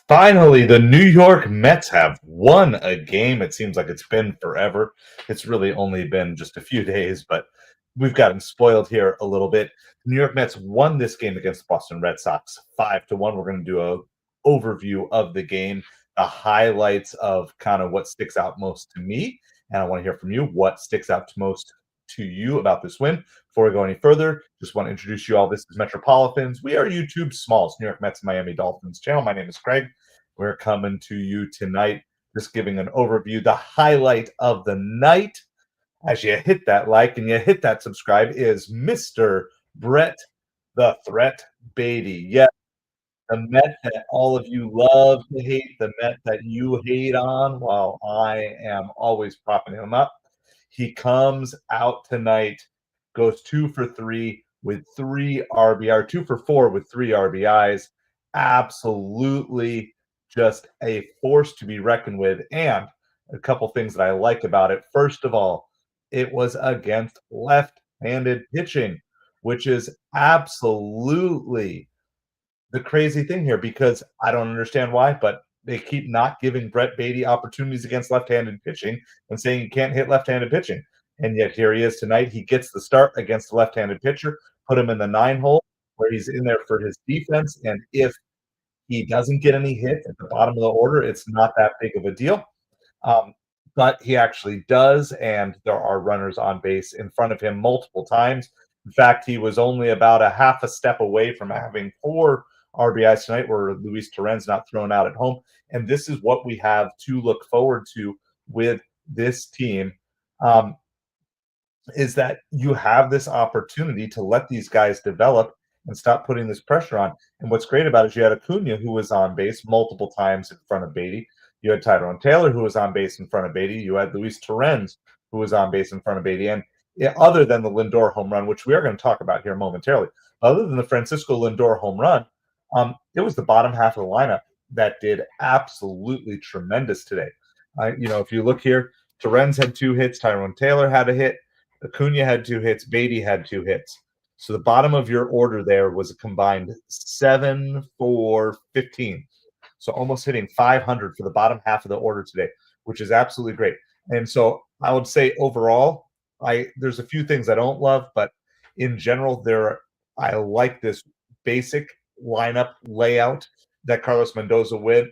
Finally, the New York Mets have won a game. It seems like it's been forever. It's really only been just a few days, but we've gotten spoiled here a little bit. The New York Mets won this game against the Boston Red Sox 5-1. We're going to do a overview of the game, the highlights of kind of what sticks out most to me, and I want to hear from you what sticks out most to you about this win. Before we go any further, just want to introduce you all. This is MetropoliFins. We are YouTube's smallest New York Mets Miami Dolphins channel. My name is Craig. We're coming to you tonight, just giving an overview, the highlight of the night. As you hit that like and you hit that subscribe is Mr. Brett the Threat Baty. Yes, the Met that all of you love to hate, the Met that you hate on, while I am always propping him up. He comes out tonight, goes 2 for 3 with 3 RBI, 2 for 4 with 3 RBIs. Absolutely just a force to be reckoned with. And a couple things that I like about it. First of all, it was against left-handed pitching, which is absolutely the crazy thing here because I don't understand why, but they keep not giving Brett Baty opportunities against left-handed pitching and saying he can't hit left-handed pitching. And yet here he is tonight. He gets the start against the left-handed pitcher, put him in the 9 hole where he's in there for his defense. And if he doesn't get any hits at the bottom of the order, it's not that big of a deal. Um, but he actually does, and there are runners on base in front of him multiple times. In fact, he was only about a half a step away from having 4 RBIs tonight, where Luis Torrens not thrown out at home. And this is what we have to look forward to with this team. Um, is that you have this opportunity to let these guys develop and stop putting this pressure on. And what's great about it is you had Acuna, who was on base multiple times in front of Baty. You had Tyrone Taylor, who was on base in front of Baty. You had Luis Torrens, who was on base in front of Baty. And other than the Lindor home run, which we are going to talk about here momentarily, other than the Francisco Lindor home run, it was the bottom half of the lineup that did absolutely tremendous today. If you look here, Torrens had 2 hits, Tyrone Taylor had a hit, Acuna had 2 hits, Baty had 2 hits. So the bottom of your order there was a combined 7 for 15. So almost hitting 500 for the bottom half of the order today, which is absolutely great. And so I would say overall, there's a few things I don't love, but in general, I like this basic lineup layout that Carlos Mendoza with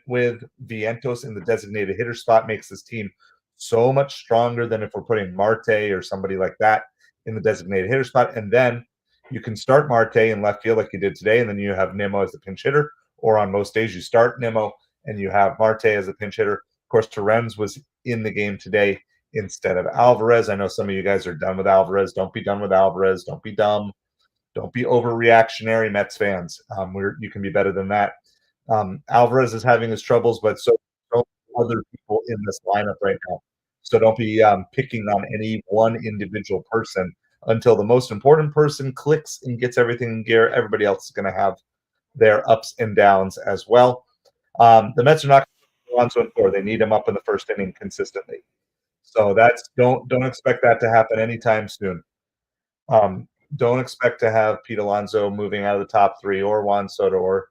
Vientos in the designated hitter spot makes this team so much stronger than if we're putting Marte or somebody like that in the designated hitter spot. And then you can start Marte in left field like you did today, and then you have Nimmo as the pinch hitter. Or on most days, you start Nimmo and you have Marte as the pinch hitter. Of course, Torrens was in the game today instead of Alvarez. I know some of you guys are done with Alvarez. Don't be done with Alvarez. Don't be dumb. Don't be overreactionary, Mets fans. You can be better than that. Alvarez is having his troubles, but so other people in this lineup right now. So don't be picking on any one individual person until the most important person clicks and gets everything in gear. Everybody else is going to have their ups and downs as well. The Mets are not going to go on to 4. They need him up in the first inning consistently. So don't expect that to happen anytime soon. Don't expect to have Pete Alonso moving out of the top 3 or Juan Soto or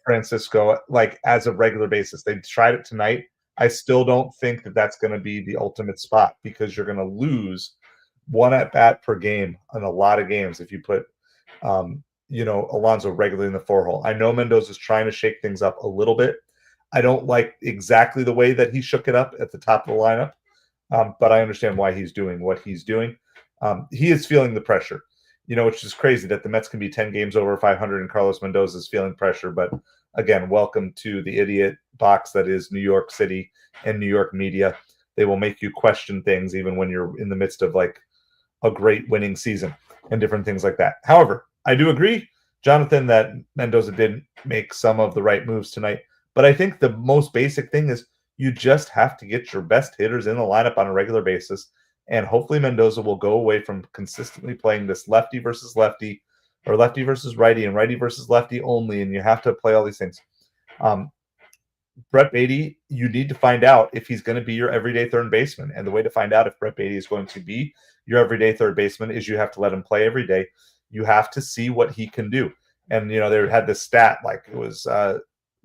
Francisco like as a regular basis. They tried it tonight. I still don't think that that's going to be the ultimate spot because you're going to lose 1 at bat per game on a lot of games if you put Alonso regularly in the 4 hole. I know Mendoza's trying to shake things up a little bit. I don't like exactly the way that he shook it up at the top of the lineup, but I understand why he's doing what he's doing. He is feeling the pressure, which is crazy that the Mets can be 10 games over 500 and Carlos Mendoza is feeling pressure. But again, welcome to the idiot box that is New York City and New York media. They will make you question things even when you're in the midst of like a great winning season and different things like that. However, I do agree, Jonathan, that Mendoza didn't make some of the right moves tonight. But I think the most basic thing is you just have to get your best hitters in the lineup on a regular basis. And hopefully Mendoza will go away from consistently playing this lefty versus lefty or lefty versus righty and righty versus lefty only. And you have to play all these things. Brett Baty, you need to find out if he's going to be your everyday third baseman. And the way to find out if Brett Baty is going to be your everyday third baseman is you have to let him play every day. You have to see what he can do. And, they had this stat, like it was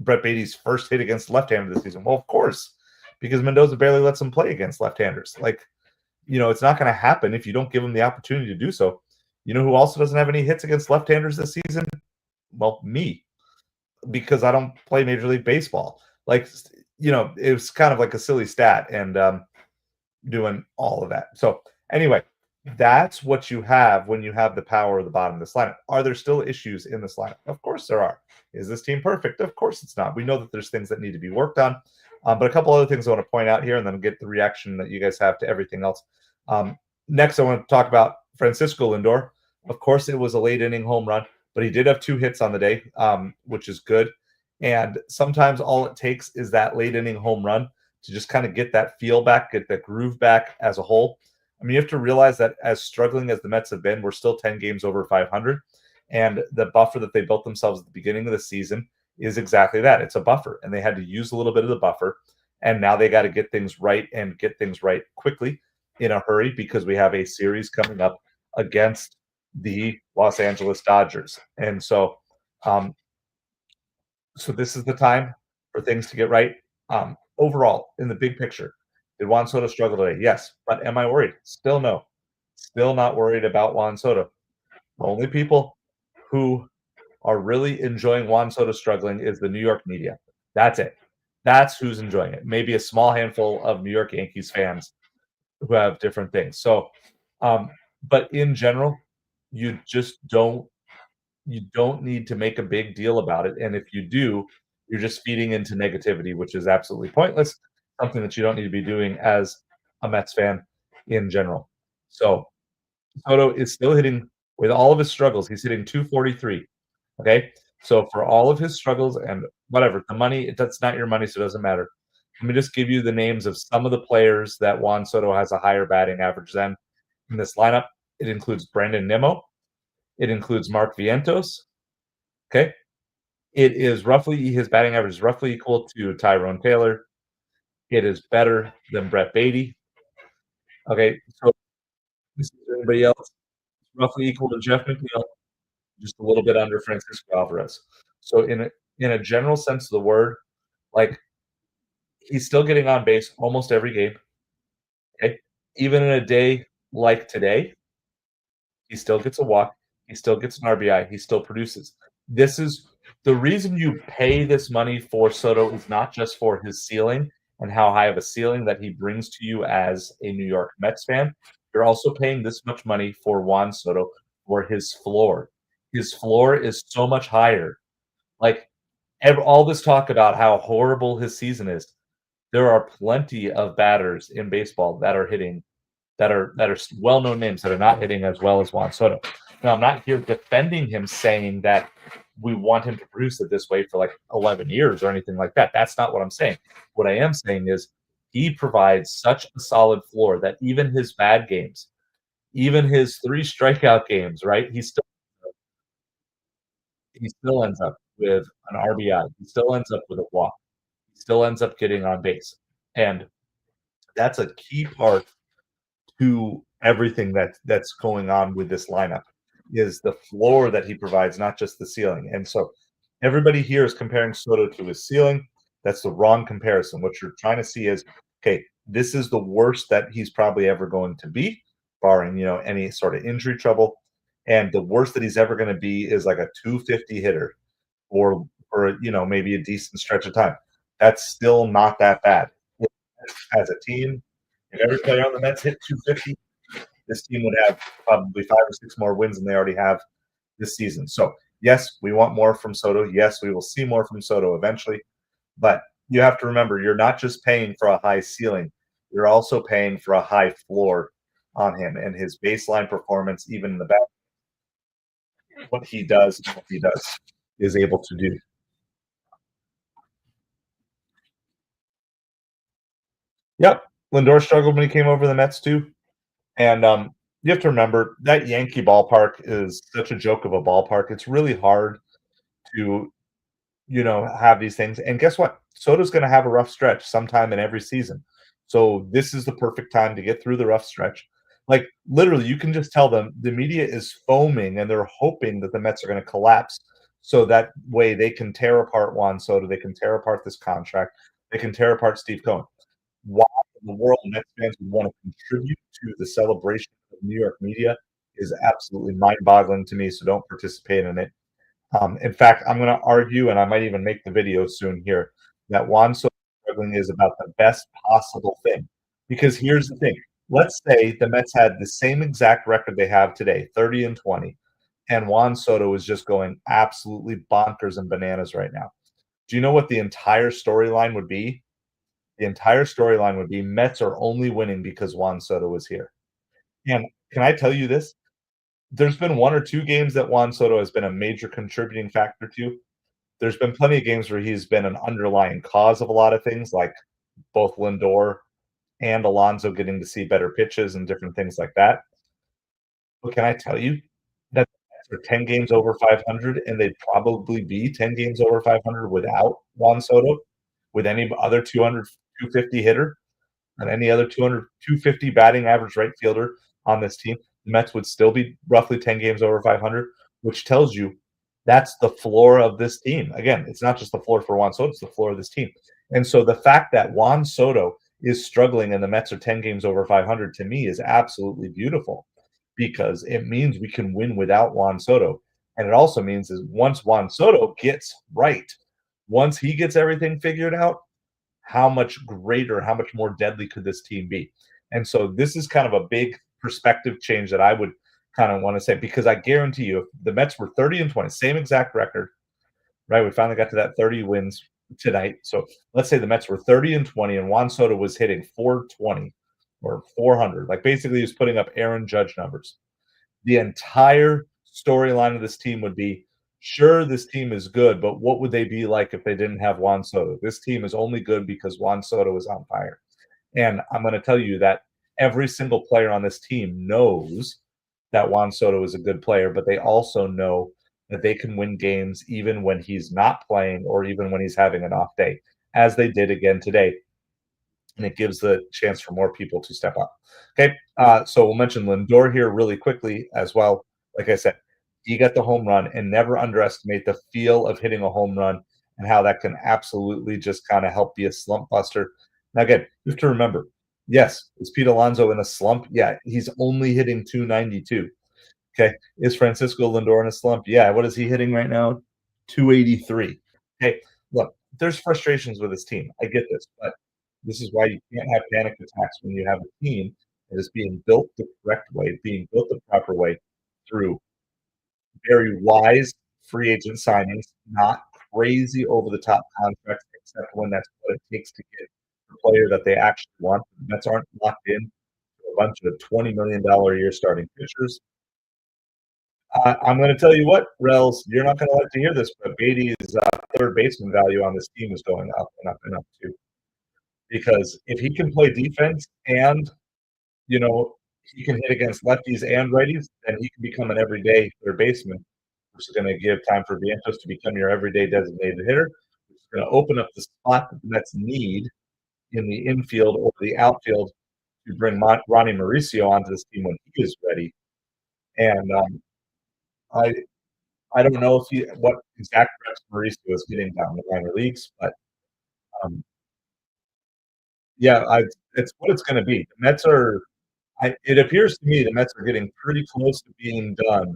Brett Baty's first hit against left-handed this season? Well, of course, because Mendoza barely lets him play against left-handers. Like, it's not going to happen if you don't give him the opportunity to do so. You know who also doesn't have any hits against left-handers this season? Well, me, because I don't play Major League Baseball. Like, it was kind of like a silly stat, and doing all of that. So anyway, that's what you have when you have the power of the bottom of this lineup. Are there still issues in this lineup? Of course there are. Is this team perfect? Of course it's not. We know that there's things that need to be worked on. But a couple other things I want to point out here, and then get the reaction that you guys have to everything else. Um, Next, I want to talk about Francisco Lindor. Of course, it was a late inning home run, but he did have 2 hits on the day, which is good. And sometimes all it takes is that late inning home run to just kind of get that feel back, get that groove back as a whole. I mean, you have to realize that as struggling as the Mets have been, we're still 10 games over 500. And the buffer that they built themselves at the beginning of the season is exactly that. It's a buffer. And they had to use a little bit of the buffer. And now they got to get things right, and get things right quickly in a hurry, because we have a series coming up against the Los Angeles Dodgers. And um, so this is the time for things to get right. Overall, in the big picture, did Juan Soto struggle today? Yes. But am I worried? Still no. Still not worried about Juan Soto. The only people who are really enjoying Juan Soto struggling is the New York media. That's it. That's who's enjoying it. Maybe a small handful of New York Yankees fans who have different things. So, um, but in general, you just don't need to make a big deal about it. And if you do, you're just feeding into negativity, which is absolutely pointless. Something that you don't need to be doing as a Mets fan in general. So Soto is still hitting, with all of his struggles. He's hitting 243. Okay. So for all of his struggles and whatever, the money, that's not your money, so it doesn't matter. Let me just give you the names of some of the players that Juan Soto has a higher batting average than in this lineup. It includes Brandon Nimmo. It includes Mark Vientos. Okay. It is roughly, his batting average is roughly equal to Tyrone Taylor. It is better than Brett Baty. Okay, so this is anybody else. Roughly equal to Jeff McNeil, just a little bit under Francisco Alvarez. So in a general sense of the word, like, he's still getting on base almost every game. Okay, even in a day like today, he still gets a walk. He still gets an RBI. He still produces. This is the reason you pay this money for Soto, is not just for his ceiling and how high of a ceiling that he brings to you as a New York Mets fan. You're also paying this much money for Juan Soto for his floor. His floor is so much higher. Like, all this talk about how horrible his season is, there are plenty of batters in baseball that are hitting, that are well-known names, that are not hitting as well as Juan Soto. Now, I'm not here defending him, saying that we want him to produce it this way for like 11 years or anything like that. That's not what I'm saying. What I am saying is he provides such a solid floor that even his bad games, even his 3 strikeout games, right? He still ends up with an RBI. He still ends up with a walk. He still ends up getting on base, and that's a key part to everything that's going on with this lineup, is the floor that he provides, not just the ceiling. And so everybody here is comparing Soto to his ceiling. That's the wrong comparison. What you're trying to see is, okay, this is the worst that he's probably ever going to be, barring any sort of injury trouble. And the worst that he's ever going to be is like a 250 hitter, or maybe a decent stretch of time. That's still not that bad. As a team, if every player on the Mets hit 250, this team would have probably 5 or 6 more wins than they already have this season. So, yes, we want more from Soto. Yes, we will see more from Soto eventually. But you have to remember, you're not just paying for a high ceiling, you're also paying for a high floor on him, and his baseline performance, even in the back, what he does, is able to do. Yep. Lindor struggled when he came over the Mets too. And you have to remember that Yankee ballpark is such a joke of a ballpark. It's really hard to, have these things. And guess what? Soto's going to have a rough stretch sometime in every season. So this is the perfect time to get through the rough stretch. Like, literally, you can just tell them the media is foaming and they're hoping that the Mets are going to collapse so that way they can tear apart Juan Soto, they can tear apart this contract, they can tear apart Steve Cohen. Why in the world Mets fans would want to contribute to the celebration of New York media is absolutely mind-boggling to me, so don't participate in it. In fact, I'm gonna argue, and I might even make the video soon here, that Juan Soto struggling is about the best possible thing. Because here's the thing, let's say the Mets had the same exact record they have today, 30 and 20, and Juan Soto is just going absolutely bonkers and bananas right now. Do you know what the entire storyline would be? The entire storyline would be Mets are only winning because Juan Soto is here. And can I tell you this? There's been 1 or 2 games that Juan Soto has been a major contributing factor to. There's been plenty of games where he's been an underlying cause of a lot of things, like both Lindor and Alonso getting to see better pitches and different things like that. But can I tell you that the Mets are 10 games over 500, and they'd probably be 10 games over 500 without Juan Soto, with any other 200, 250 hitter? And any other 200, 250 batting average right fielder on this team, the Mets would still be roughly 10 games over 500, which tells you that's the floor of this team. Again, it's not just the floor for Juan Soto, it's the floor of this team. And so the fact that Juan Soto is struggling and the Mets are 10 games over 500 to me is absolutely beautiful because it means we can win without Juan Soto. And it also means is once Juan Soto gets right, once he gets everything figured out, how much greater, how much more deadly could this team be? And so this is kind of a big perspective change that I would kind of want to say because I guarantee you, if the Mets were 30 and 20, same exact record, right? We finally got to that 30 wins tonight. So let's say the Mets were 30 and 20 and Juan Soto was hitting 420 or 400. Like basically, he was putting up Aaron Judge numbers. The entire storyline of this team would be sure, this team is good, but what would they be like if they didn't have Juan Soto? This team is only good because Juan Soto is on fire. And I'm going to tell you that every single player on this team knows that Juan Soto is a good player, but they also know that they can win games even when he's not playing or even when he's having an off day, as they did again today, and it gives the chance for more people to step up. Okay, so we'll mention Lindor here really quickly as well. Like I said, he got the home run, and never underestimate the feel of hitting a home run and how that can absolutely just kind of help be a slump buster. Now, again, you have to remember, yes, is Pete Alonso in a slump? Yeah, he's only hitting 292. Okay. Is Francisco Lindor in a slump? Yeah. What is he hitting right now? 283. Hey, look, there's frustrations with his team. I get this, but this is why you can't have panic attacks when you have a team that is being built the correct way, being built the proper way through very wise free agent signings, not crazy over the top contracts, except when that's what it takes to get the player that they actually want. The Mets aren't locked in to a bunch of $20 million a year starting pitchers. I'm going to tell you what, Rels, you're not going to like to hear this, but Baty's third baseman value on this team is going up and up and up too. Because if he can play defense and you know he can hit against lefties and righties, then he can become an everyday third baseman, which is going to give time for Vientos to become your everyday designated hitter, which is going to open up the spot that the Mets need in the infield or the outfield to bring Ronnie Mauricio onto this team when he is ready. And I I don't know if he what exact reps Mauricio is getting down in the minor leagues, but um, yeah, it's what it's going to be. The Mets are. It appears to me the Mets are getting pretty close to being done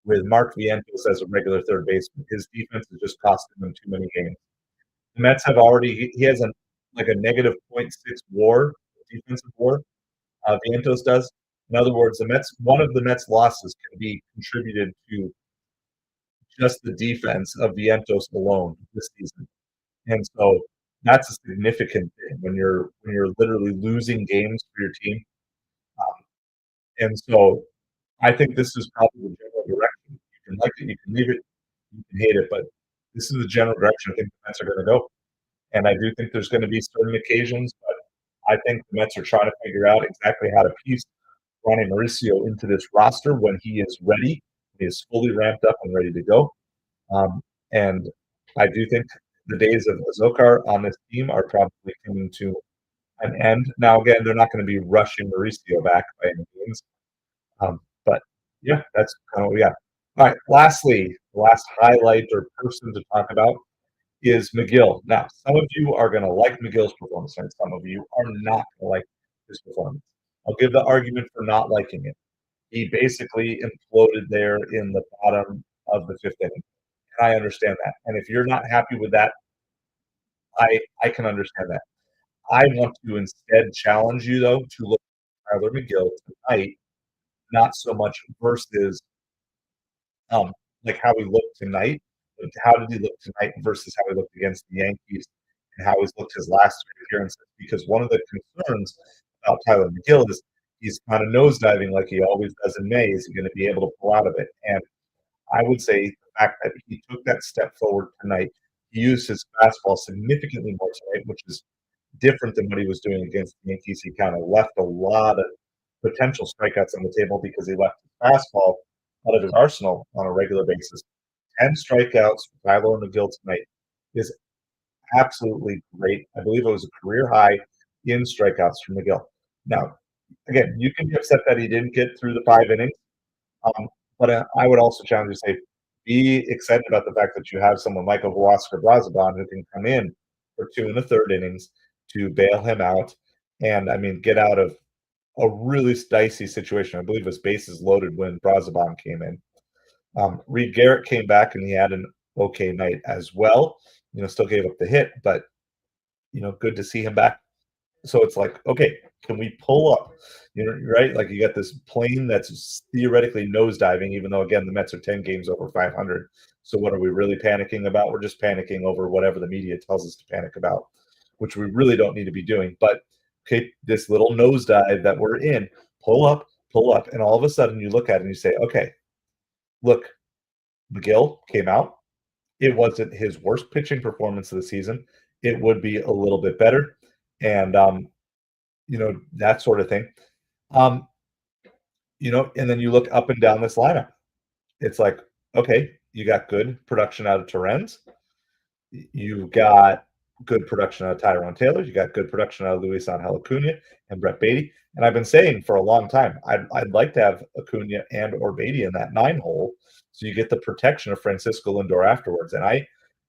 with Mark Vientos as a regular third baseman. His defense is just costing them too many games. The Mets have already he has a like a negative .6 WAR, defensive WAR. Vientos does. In other words, the Mets one of the Mets losses can be contributed to just the defense of Vientos alone this season. And so that's a significant thing when you're literally losing games for your team. Um, and so I think this is probably the general direction. You can like it, you can leave it, you can hate it, but this is the general direction I think the Mets are going to go. And I do think there's going to be certain occasions, but I think the Mets are trying to figure out exactly how to piece Ronnie Mauricio into this roster when he is ready, he is fully ramped up and ready to go. And I do think the days of Azokar on this team are probably coming to an end. Now, again, they're not going to be rushing Mauricio back by any means. But yeah, that's kind of what we got. All right. Lastly, last highlight or person to talk about is McGill. Now, some of you are going to like McGill's performance, and some of you are not going to like his performance. I'll give the argument for not liking it. He basically imploded there in the bottom of the fifth inning. And I understand that. And if you're not happy with that, I can understand that. I want to instead challenge you, though, to look at Tyler McGill tonight, not so much versus um, like how he looked tonight, but how did he look tonight versus how he looked against the Yankees and how he's looked his last three appearances. Because one of the concerns about Tyler McGill is he's kind of nosediving like he always does in May. Is he going to be able to pull out of it? And I would say the fact that he took that step forward tonight, he used his fastball significantly more tonight, which is different than what he was doing against the Yankees. He kind of left a lot of potential strikeouts on the table because he left his fastball out of his arsenal on a regular basis. 10 strikeouts for Tyler McGill tonight is absolutely great. I believe it was a career high in strikeouts for McGill. Now, again, you can be upset that he didn't get through the 5 innings, um, but I would also challenge you to say, be excited about the fact that you have someone like a Huascar Brazaban who can come in for 2 1/3 innings to bail him out and, I mean, get out of a really dicey situation. I believe his bases loaded when Brazaban came in. Reed Garrett came back and he had an okay night as well. Still gave up the hit, but good to see him back. So it's like, okay, can we pull up? Right? Like you got this plane that's theoretically nosediving, even though again the Mets are 10 games over 500. So what are we really panicking about? We're just panicking over whatever the media tells us to panic about, which we really don't need to be doing. But okay, this little nosedive that we're in, pull up, and all of a sudden you look at it and you say, okay, look, McGill came out. It wasn't his worst pitching performance of the season. It would be a little bit better. And that sort of thing. Um, and then you look up and down this lineup. It's like, okay, you got good production out of Torrens. You've got good production out of Tyrone Taylor. You got good production out of Luis Angel Acuna and Brett Baty. And I've been saying for a long time, I'd like to have Acuna and or Baty in that 9 hole, so you get the protection of Francisco Lindor afterwards. And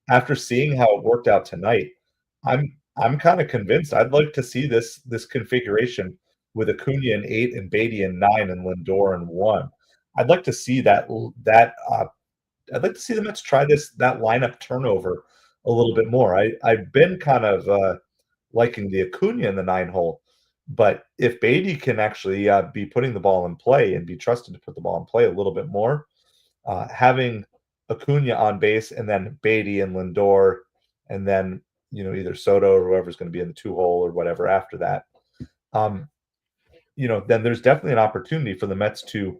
after seeing how it worked out tonight, I'm kind of convinced. I'd like to see this configuration with Acuna in 8 and Baty in 9 and Lindor in 1. I'd like to see I'd like to see the Mets try that lineup turnover a little bit more. I've been kind of liking the Acuna in the 9 hole, but if Baty can actually be putting the ball in play and be trusted to put the ball in play a little bit more, having Acuna on base and then Baty and Lindor, and then either Soto or whoever's going to be in the 2 hole or whatever after that, then there's definitely an opportunity for the Mets to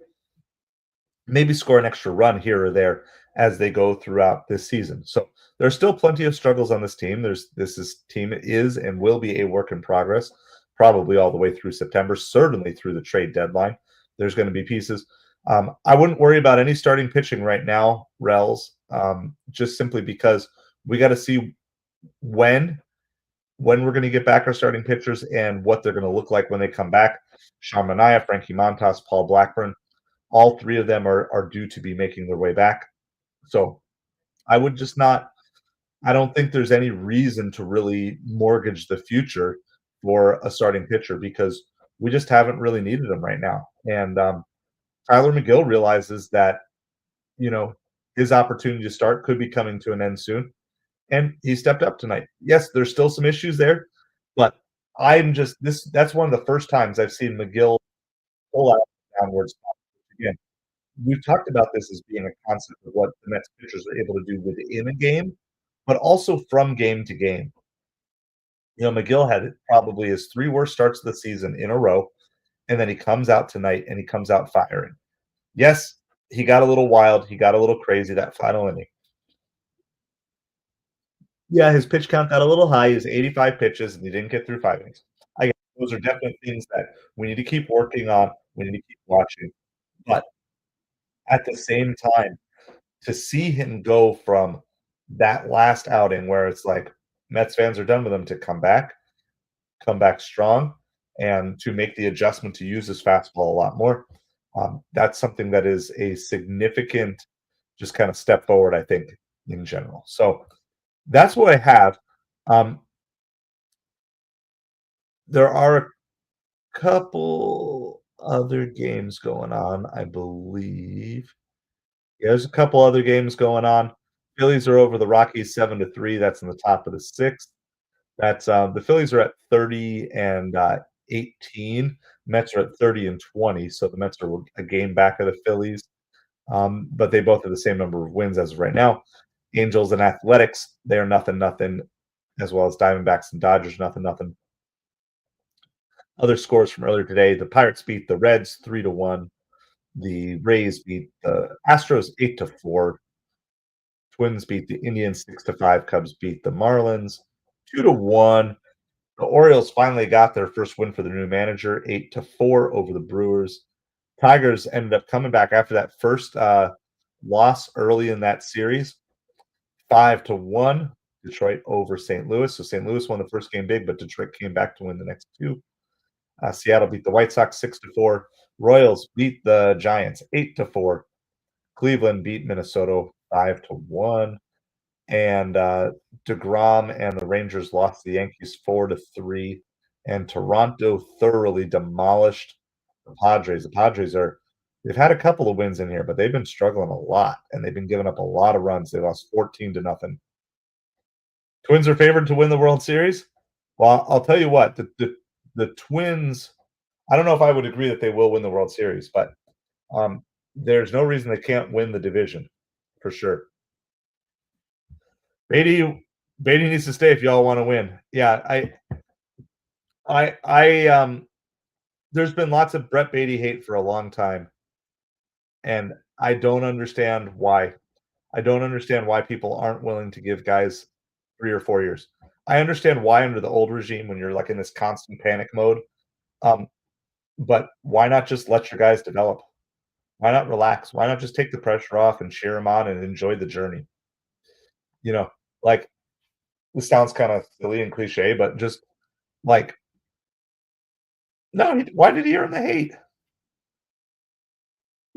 maybe score an extra run here or there as they go throughout this season. So there's still plenty of struggles on this team. Team is and will be a work in progress, probably all the way through September, certainly through the trade deadline. There's going to be pieces. I wouldn't worry about any starting pitching right now, Rels, just simply because we got to see when we're going to get back our starting pitchers and what they're going to look like when they come back. Sean Manaea, Frankie Montas, Paul Blackburn, all 3 of them are due to be making their way back. So I would just not – I don't think there's any reason to really mortgage the future for a starting pitcher because we just haven't really needed them right now. And Tyler McGill realizes that, his opportunity to start could be coming to an end soon. And he stepped up tonight. Yes, there's still some issues there, but that's one of the first times I've seen McGill pull out downwards. Again, we've talked about this as being a concept of what the Mets pitchers are able to do within a game, but also from game to game. McGill had probably his 3 worst starts of the season in a row, and then he comes out tonight and he comes out firing. Yes, he got a little wild. He got a little crazy that final inning. Yeah, his pitch count got a little high. He was 85 pitches, and he didn't get through 5 innings. I guess those are definitely things that we need to keep working on. We need to keep watching. But at the same time, to see him go from that last outing where it's like Mets fans are done with him to come back strong, and to make the adjustment to use his fastball a lot more, that's something that is a significant just kind of step forward, I think, in general. So that's what I have. Um, there are a couple other games going on, I believe. Yeah, there's a couple other games going on. Phillies are over the Rockies 7-3. That's in the top of the sixth. That's the Phillies are at 30 and 18. Mets are at 30 and 20. So the Mets are a game back of the Phillies. But they both have the same number of wins as of right now. Angels and Athletics, they are nothing, nothing, as well as Diamondbacks and Dodgers, nothing, nothing. Other scores from earlier today: the Pirates beat the Reds 3-1. The Rays beat the Astros 8-4. Twins beat the Indians 6-5. Cubs beat the Marlins 2-1. The Orioles finally got their first win for the new manager, 8-4 over the Brewers. Tigers ended up coming back after that first loss early in that series, 5-1. Detroit over St. Louis. So St. Louis won the first game big, but Detroit came back to win the next two. Seattle beat the White Sox 6-4. Royals beat the Giants 8-4. Cleveland beat Minnesota 5-1. And DeGrom and the Rangers lost the Yankees 4-3. And Toronto thoroughly demolished the Padres. The Padres they've had a couple of wins in here, but they've been struggling a lot, and they've been giving up a lot of runs. They lost 14-0. Twins are favored to win the World Series. Well, I'll tell you what, the Twins. I don't know if I would agree that they will win the World Series, but there's no reason they can't win the division for sure. Baty needs to stay if y'all want to win. Yeah, there's been lots of Brett Baty hate for a long time, and I don't understand why. I don't understand why people aren't willing to give guys 3 or 4 years. I understand why under the old regime when you're like in this constant panic mode. Um, but why not just let your guys develop? Why not relax? Why not just take the pressure off and cheer them on and enjoy the journey? You know, like this sounds kind of silly and cliche, but just like, no, why did he earn the hate?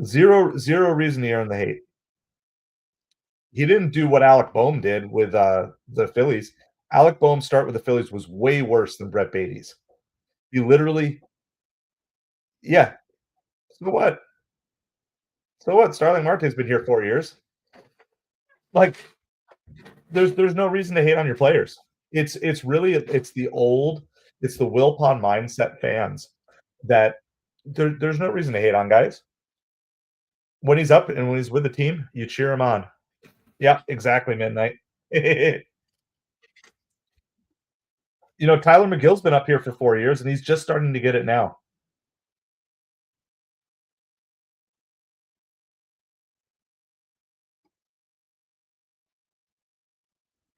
Zero reason he earned the hate. He didn't do what Alec Boehm did with the Phillies. Alec Boehm's start with the Phillies was way worse than Brett Baty's. He literally, yeah. So what? So what? Starling Marte's been here 4 years. Like, there's no reason to hate on your players. It's the Wilpon mindset fans that there's no reason to hate on guys. When he's up and when he's with the team, you cheer him on. Yeah, exactly, midnight. Tyler McGill's been up here for 4 years and he's just starting to get it now.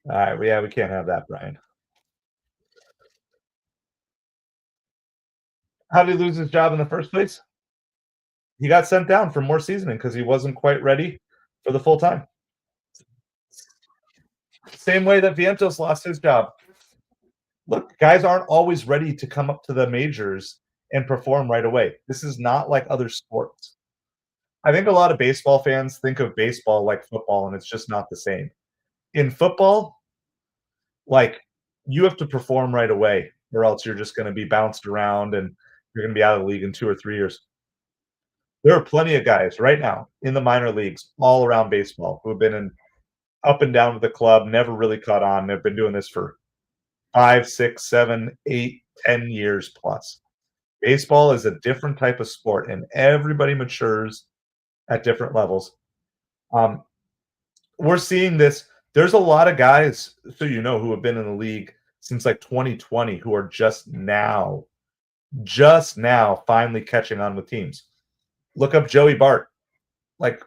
All right, yeah, we can't have that, Brian. How did he lose his job in the first place? He got sent down for more seasoning because he wasn't quite ready for the full time. Same way that Vientos lost his job. Look, guys aren't always ready to come up to the majors and perform right away. This is not like other sports. I think a lot of baseball fans think of baseball like football, and it's just not the same. In football, like, you have to perform right away, or else you're just going to be bounced around and you're going to be out of the league in 2 or 3 years. There are plenty of guys right now in the minor leagues all around baseball who have been in up and down with the club, never really caught on. They've been doing this for 5, 6, 7, 8, 10 years plus. Baseball is a different type of sport, and everybody matures at different levels. We're seeing this. There's a lot of guys, so who have been in the league since like 2020 who are just now finally catching on with teams. Look up Joey Bart. Like,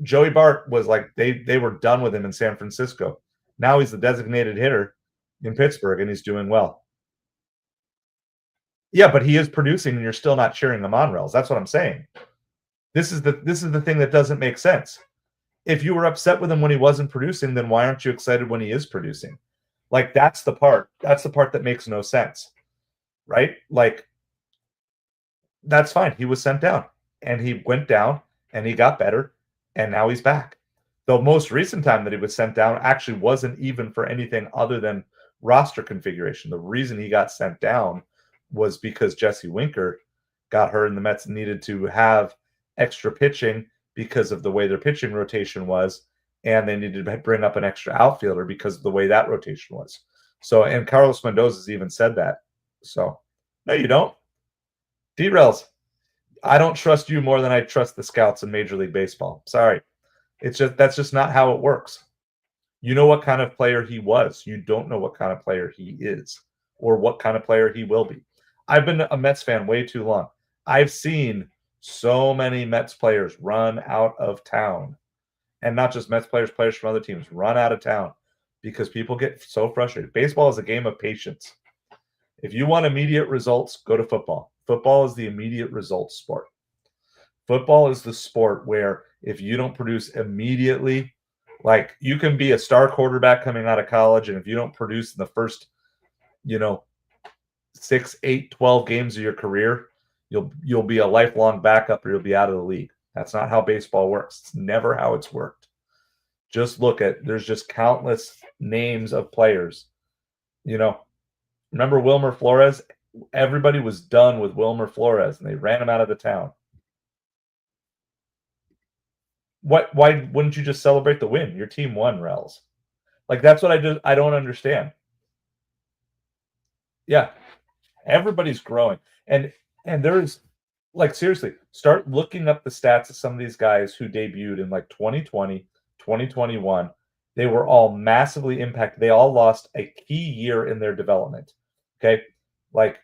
Joey Bart was like they were done with him in San Francisco. Now he's the designated hitter in Pittsburgh, and he's doing well. Yeah, but he is producing, and you're still not cheering him on, Rels. That's what I'm saying. This is the thing that doesn't make sense. If you were upset with him when he wasn't producing, then why aren't you excited when he is producing? Like, that's the part. That's the part that makes no sense, right? Like, that's fine. He was sent down, and he went down, and he got better, and now he's back. The most recent time that he was sent down actually wasn't even for anything other than roster configuration. The reason he got sent down was because Jesse Winker got hurt and the Mets needed to have extra pitching because of the way their pitching rotation was, and they needed to bring up an extra outfielder because of the way that rotation was. So, and Carlos Mendoza's even said that. So, no, you don't. Derails. I don't trust you more than I trust the scouts in Major League Baseball. Sorry. It's just that's just not how it works. You know what kind of player he was. You don't know what kind of player he is or what kind of player he will be. I've been a Mets fan way too long. I've seen so many Mets players run out of town, and not just Mets players, players from other teams run out of town because people get so frustrated. Baseball is a game of patience. If you want immediate results, go to football. Football is the immediate results sport. Football is the sport where if you don't produce immediately, like you can be a star quarterback coming out of college, and if you don't produce in the first, you know, 6, 8, 12 games of your career, you'll be a lifelong backup or you'll be out of the league. That's not how baseball works. It's never how it's worked. Just look at there's just countless names of players. You know, remember Wilmer Flores? Everybody was done with Wilmer Flores and they ran him out of the town. Why wouldn't you just celebrate the win? Your team won, Rels. Like that's what I don't understand. Yeah, everybody's growing. And there's like seriously, start looking up the stats of some of these guys who debuted in like 2020, 2021. They were all massively impacted. They all lost a key year in their development. Okay? Like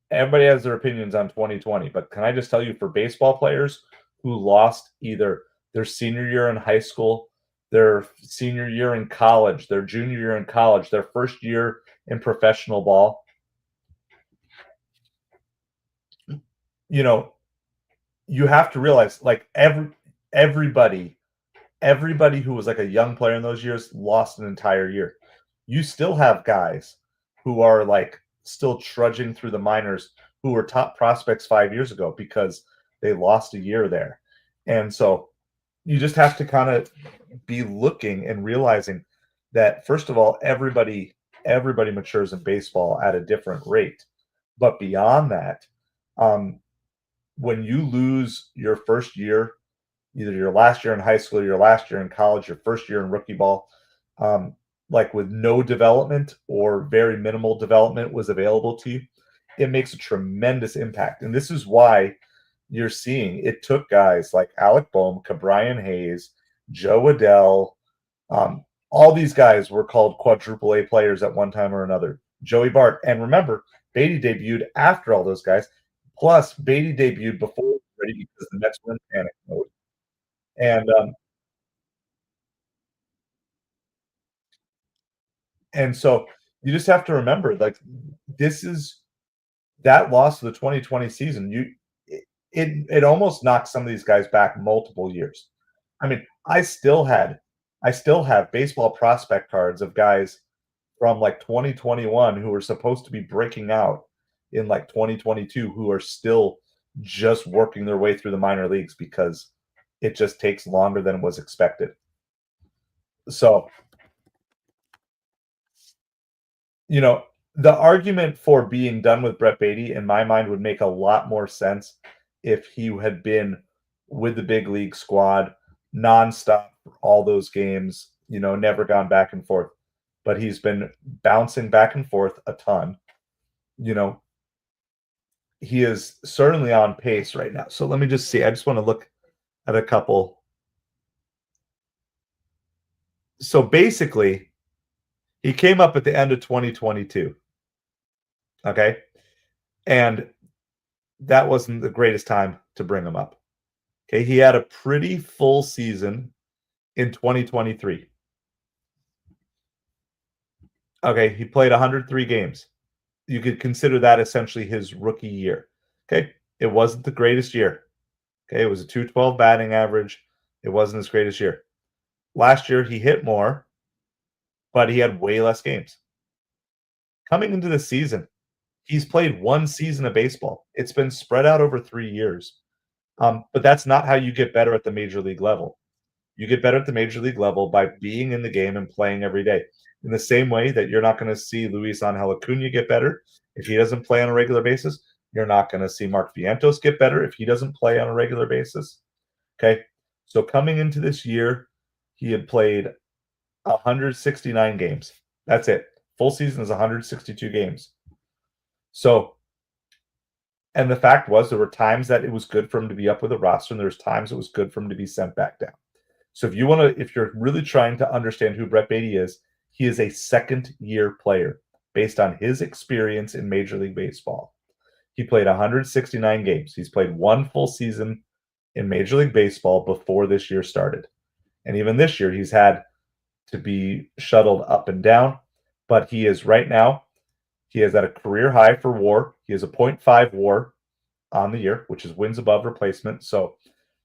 everybody has their opinions on 2020, but can I just tell you for baseball players who lost either their senior year in high school, their senior year in college, their junior year in college, their first year in professional ball, you know, you have to realize like everybody everybody who was like a young player in those years lost an entire year. You still have guys who are like still trudging through the minors who were top prospects 5 years ago because they lost a year there. And so you just have to kind of be looking and realizing that first of all, everybody matures in baseball at a different rate. But beyond that, um, when you lose your first year, either your last year in high school, your last year in college, your first year in rookie ball, um, like with no development or very minimal development was available to you, it makes a tremendous impact. And this is why you're seeing it took guys like Alec Boehm, Cabrian Hayes, Joe Adell, all these guys were called quadruple A players at one time or another. Joey Bart. And remember, Baty debuted after all those guys. Plus, Baty debuted before he was ready because the Mets were in panic mode. And so you just have to remember, like, this is that loss of the 2020 season. It almost knocked some of these guys back multiple years. I mean, I still have baseball prospect cards of guys from like 2021 who were supposed to be breaking out in like 2022 who are still just working their way through the minor leagues because it just takes longer than was expected. So, you know, the argument for being done with Brett Baty, in my mind, would make a lot more sense if he had been with the big league squad nonstop for all those games, you know, never gone back and forth. But he's been bouncing back and forth a ton. You know, he is certainly on pace right now. So let me just see. I just want to look at a couple. So basically, he came up at the end of 2022. Okay. And that wasn't the greatest time to bring him up. Okay. He had a pretty full season in 2023. Okay. He played 103 games. You could consider that essentially his rookie year. Okay. It wasn't the greatest year. Okay. It was a 212 batting average. It wasn't his greatest year. Last year, he hit more, but he had way less games. Coming into the season, he's played one season of baseball. It's been spread out over 3 years. But that's not how you get better at the major league level. You get better at the major league level by being in the game and playing every day. In the same way that you're not going to see Luis Angel Acuna get better if he doesn't play on a regular basis, you're not going to see Mark Vientos get better if he doesn't play on a regular basis. Okay. So coming into this year, he had played 169 games. That's it. Full season is 162 games. So, and the fact was, there were times that it was good for him to be up with a roster, and there's times it was good for him to be sent back down. So if you're really trying to understand who Brett Baty is, he is a second-year player based on his experience in Major League Baseball. He played 169 games. He's played one full season in Major League Baseball before this year started. And even this year, he's had to be shuttled up and down. But he is right now, he is at a career high for WAR. He has a .5 WAR on the year, which is wins above replacement. So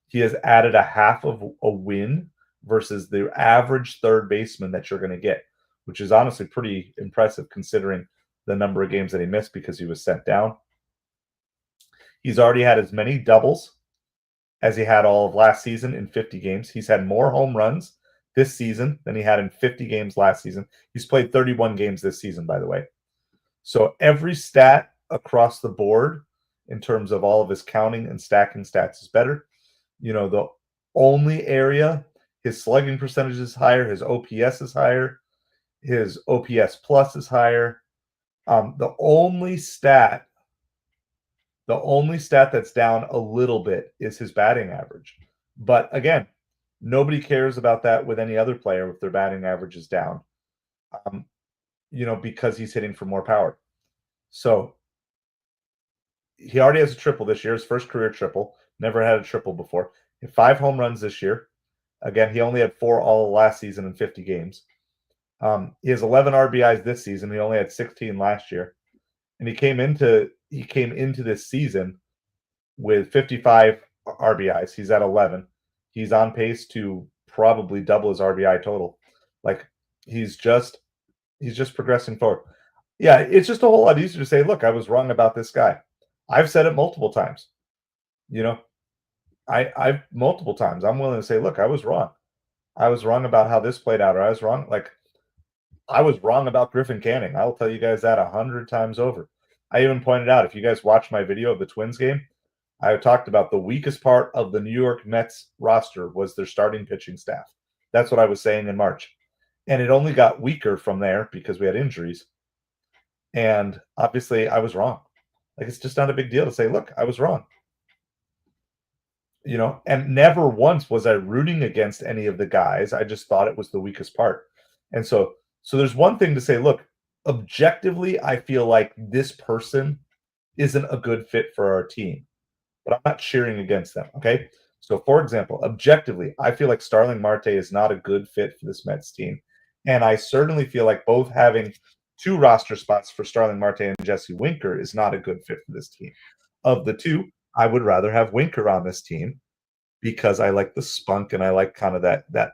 he has added a half of a win versus the average third baseman that you're going to get, which is honestly pretty impressive considering the number of games that he missed because he was sent down. He's already had as many doubles as he had all of last season in 50 games. He's had more home runs this season than he had in 50 games last season. He's played 31 games this season, by the way. So every stat across the board in terms of all of his counting and stacking stats is better. You know, the only area, his slugging percentage is higher, his OPS is higher, his OPS plus is higher. The only stat that's down a little bit is his batting average. But again, nobody cares about that with any other player if their batting average is down, because he's hitting for more power. So he already has a triple this year, his first career triple. Never had a triple before. He had 5 home runs this year. Again, he only had 4 all last season in 50 games. He has 11 RBIs this season. He only had 16 last year. And he came into this season with 55 RBIs. He's at 11. He's on pace to probably double his RBI total. Like he's just progressing forward. Yeah, it's just a whole lot easier to say, look, I was wrong about this guy. I've said it multiple times. I've multiple times. I'm willing to say, look, I was wrong. I was wrong about how this played out, or I was wrong. Like I was wrong about Griffin Canning. I will tell you guys that 100 times over. I even pointed out, if you guys watched my video of the Twins game, I talked about the weakest part of the New York Mets roster was their starting pitching staff. That's what I was saying in March. And it only got weaker from there because we had injuries. And obviously I was wrong. Like, it's just not a big deal to say, look, I was wrong. And never once was I rooting against any of the guys. I just thought it was the weakest part. And so there's one thing to say, look, objectively, I feel like this person isn't a good fit for our team, but I'm not cheering against them. Okay. So for example, objectively, I feel like Starling Marte is not a good fit for this Mets team. And I certainly feel like both having 2 roster spots for Starling Marte and Jesse Winker is not a good fit for this team. Of the 2, I would rather have Winker on this team because I like the spunk and I like kind of that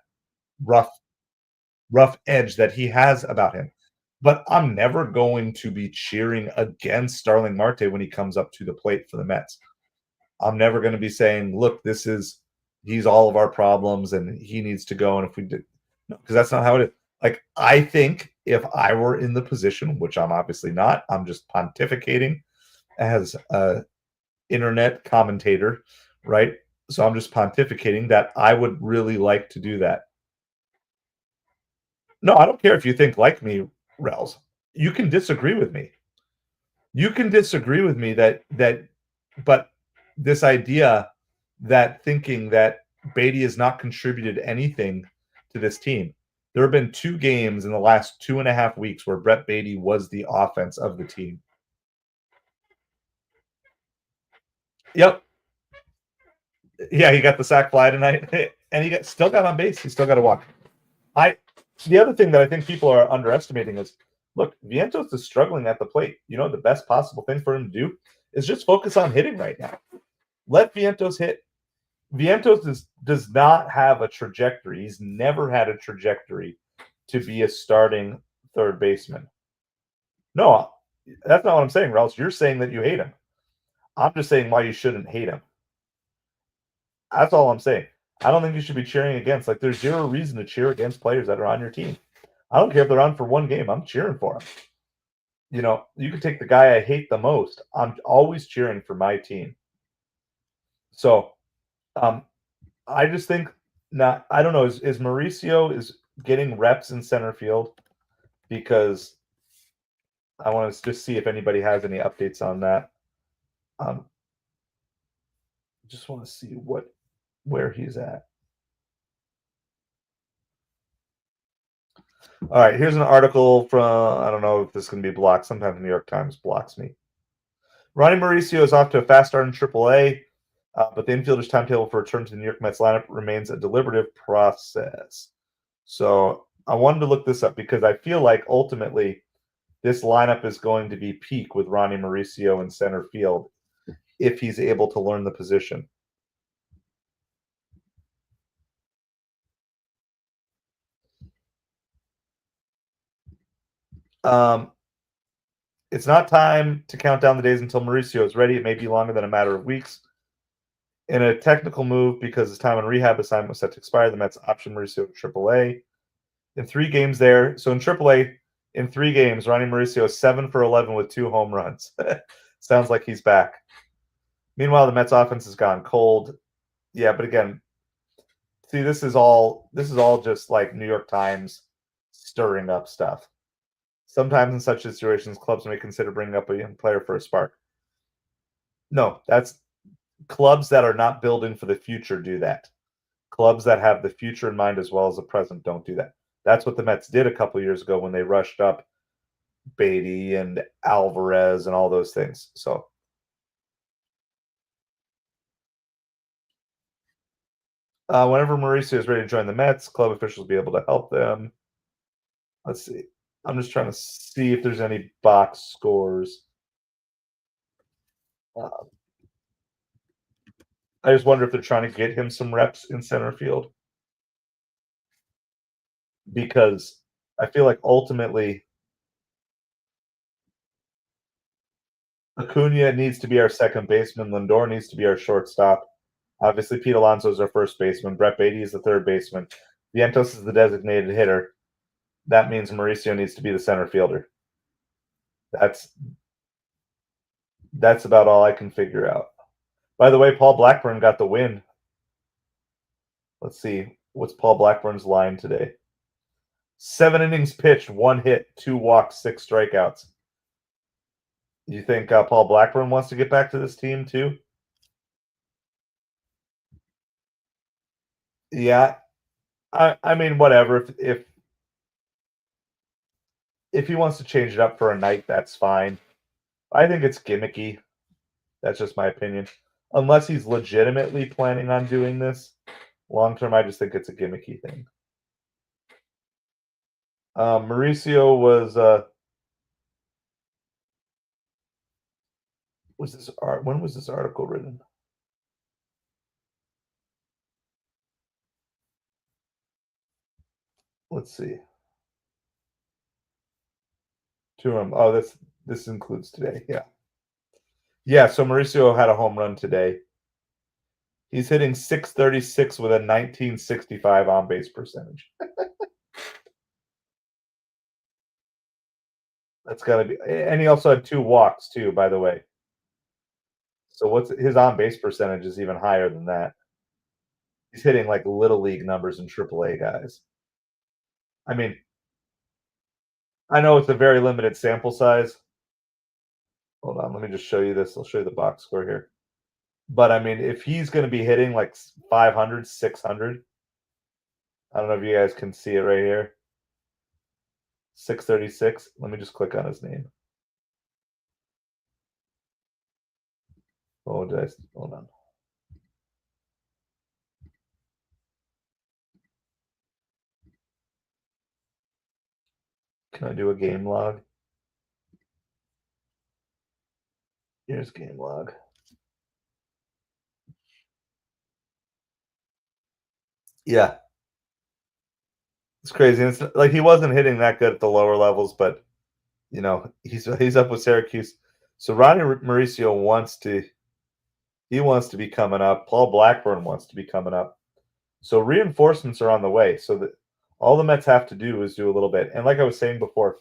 rough edge that he has about him. But I'm never going to be cheering against Starling Marte when he comes up to the plate for the Mets. I'm never going to be saying, look, he's all of our problems and he needs to go. And if we did, no, because that's not how it is. Like, I think if I were in the position, which I'm obviously not, I'm just pontificating as a internet commentator, right? So I'm just pontificating that I would really like to do that. No, I don't care if you think like me, Rels. You can disagree with me. You can disagree with me but this idea that thinking that Baty has not contributed anything to this team. There have been 2 games in the last 2.5 weeks where Brett Baty was the offense of the team. Yep. Yeah, he got the sack fly tonight, and he still got on base. He still got to walk. The other thing that I think people are underestimating is, look, Vientos is struggling at the plate. The best possible thing for him to do is just focus on hitting right now. Let Vientos hit. Vientos does not have a trajectory. He's never had a trajectory to be a starting third baseman. No, that's not what I'm saying, Ralph. You're saying that you hate him. I'm just saying why you shouldn't hate him. That's all I'm saying. I don't think you should be cheering against. Like, there's zero reason to cheer against players that are on your team. I don't care if they're on for one game. I'm cheering for them. You could take the guy I hate the most. I'm always cheering for my team. So, um, I just think not. I don't know. Is Mauricio is getting reps in center field because I want to just see if anybody has any updates on that. Um, just want to see where he's at. All right, here's an article from I don't know if this is going to be blocked. Sometimes the New York Times blocks me. Ronnie Mauricio is off to a fast start in AAA, but the infielder's timetable for return to the New York Mets lineup remains a deliberative process. So I wanted to look this up because I feel like ultimately this lineup is going to be peak with Ronnie Mauricio in center field if he's able to learn the position. Um, it's not time to count down the days until Mauricio is ready. It may be longer than a matter of weeks. In a technical move, because his time on rehab assignment was set to expire, the Mets optioned Mauricio to AAA. In 3 games there, so in AAA, in 3 games, Ronnie Mauricio is 7 for 11 with 2 home runs. Sounds like he's back. Meanwhile, the Mets offense has gone cold. Yeah, but again, see, this is all just like New York Times stirring up stuff. Sometimes in such situations, clubs may consider bringing up a young player for a spark. No, that's clubs that are not building for the future do that. Clubs that have the future in mind as well as the present don't do that. That's what the Mets did a couple years ago when they rushed up Baty and Alvarez and all those things. So whenever Mauricio is ready to join the Mets, club officials will be able to help them. Let's see. I'm just trying to see if there's any box scores. Uh, I just wonder if they're trying to get him some reps in center field because I feel like ultimately Acuna needs to be our second baseman. Lindor needs to be our shortstop. Obviously, Pete Alonso is our first baseman. Brett Baty is the third baseman. Vientos is the designated hitter. That means Mauricio needs to be the center fielder. That's about all I can figure out. By the way, Paul Blackburn got the win. Let's see. What's Paul Blackburn's line today? 7 innings pitched, 1 hit, 2 walks, 6 strikeouts. You think Paul Blackburn wants to get back to this team too? Yeah, I mean, whatever. If he wants to change it up for a night, that's fine. I think it's gimmicky. That's just my opinion. Unless he's legitimately planning on doing this long term, I just think it's a gimmicky thing. Mauricio was this art? When was this article written? Let's see. Oh, this includes today. Yeah. Yeah, so Mauricio had a home run today. He's hitting 636 with a 1965 on base percentage. That's got to be, and he also had 2 walks too, by the way. So what's his on base percentage is even higher than that. He's hitting like little league numbers in AAA, guys. I mean, I know it's a very limited sample size. Hold on, let me just show you this. I'll show you the box score here. But I mean, if he's going to be hitting like 500, 600, I don't know if you guys can see it right here. 636. Let me just click on his name. Oh, did I? Hold on. Can I do a game log? Here's game log. Yeah. It's crazy. It's like he wasn't hitting that good at the lower levels, but he's up with Syracuse. So Ronnie Mauricio wants to be coming up. Paul Blackburn wants to be coming up. So reinforcements are on the way. So that all the Mets have to do is do a little bit. And like I was saying before,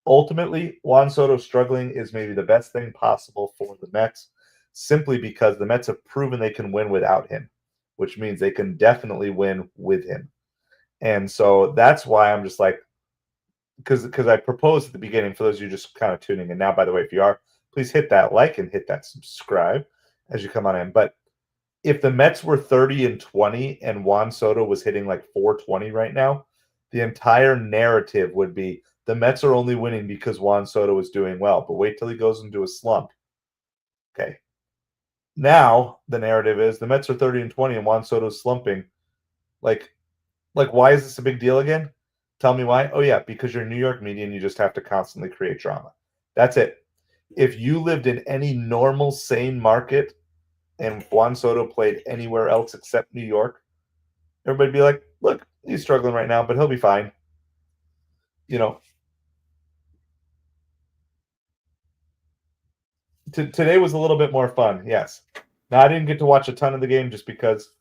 ultimately, Juan Soto struggling is maybe the best thing possible for the Mets, simply because the Mets have proven they can win without him, which means they can definitely win with him. And so that's why I'm just like, because I proposed at the beginning for those of you just kind of tuning in now. By the way, if you are, please hit that like and hit that subscribe as you come on in. But if the Mets were 30-20 and Juan Soto was hitting like 420 right now, the entire narrative would be the Mets are only winning because Juan Soto is doing well. But wait till he goes into a slump. Okay. Now the narrative is the Mets are 30-20 and Juan Soto's slumping. Like, why is this a big deal again? Tell me why. Oh yeah, because you're New York media and you just have to constantly create drama. That's it. If you lived in any normal, sane market and Juan Soto played anywhere else except New York, everybody'd be like, look, he's struggling right now, but he'll be fine. You know, today was a little bit more fun, yes. Now, I didn't get to watch a ton of the game just because,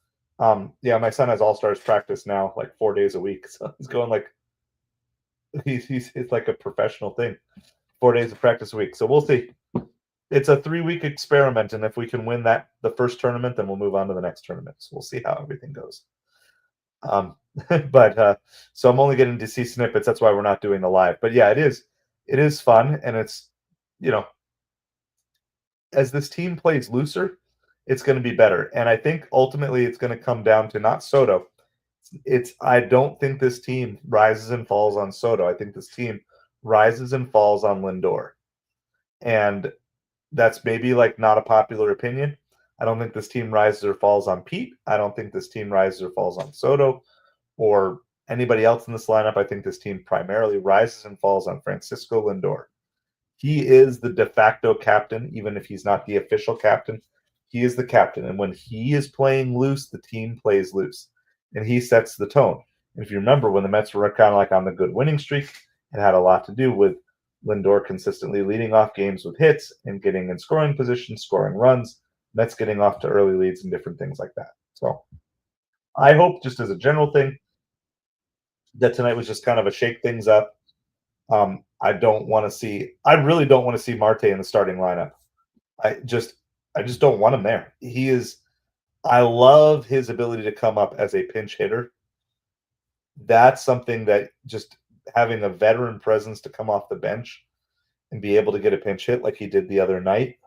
yeah, my son has all-stars practice now, like 4 days a week. So he's going like, it's like a professional thing, 4 days of practice a week. So we'll see. It's a 3-week experiment, and if we can win the first tournament, then we'll move on to the next tournament. So we'll see how everything goes. Um, but so I'm only getting to see snippets. That's why we're not doing the live. But yeah, it is fun, and it's you know as this team plays looser, it's going to be better. And I think ultimately it's going to come down to not Soto. It's I don't think this team rises and falls on Soto. I think this team rises and falls on Lindor. And that's maybe like not a popular opinion. I don't think this team rises or falls on Pete. I don't think this team rises or falls on Soto or anybody else in this lineup. I think this team primarily rises and falls on Francisco Lindor. He is the de facto captain, even if he's not the official captain. He is the captain. And when he is playing loose, the team plays loose. And he sets the tone. And if you remember, when the Mets were kind of like on the good winning streak, it had a lot to do with Lindor consistently leading off games with hits and getting in scoring position, scoring runs, Mets getting off to early leads and different things like that. So I hope, just as a general thing, that tonight was just kind of a shake things up. I don't want to see. I really don't want to see Marte in the starting lineup. I just, I just don't want him there. He is. I love his ability to come up as a pinch hitter. That's something that just having a veteran presence to come off the bench and be able to get a pinch hit like he did the other night.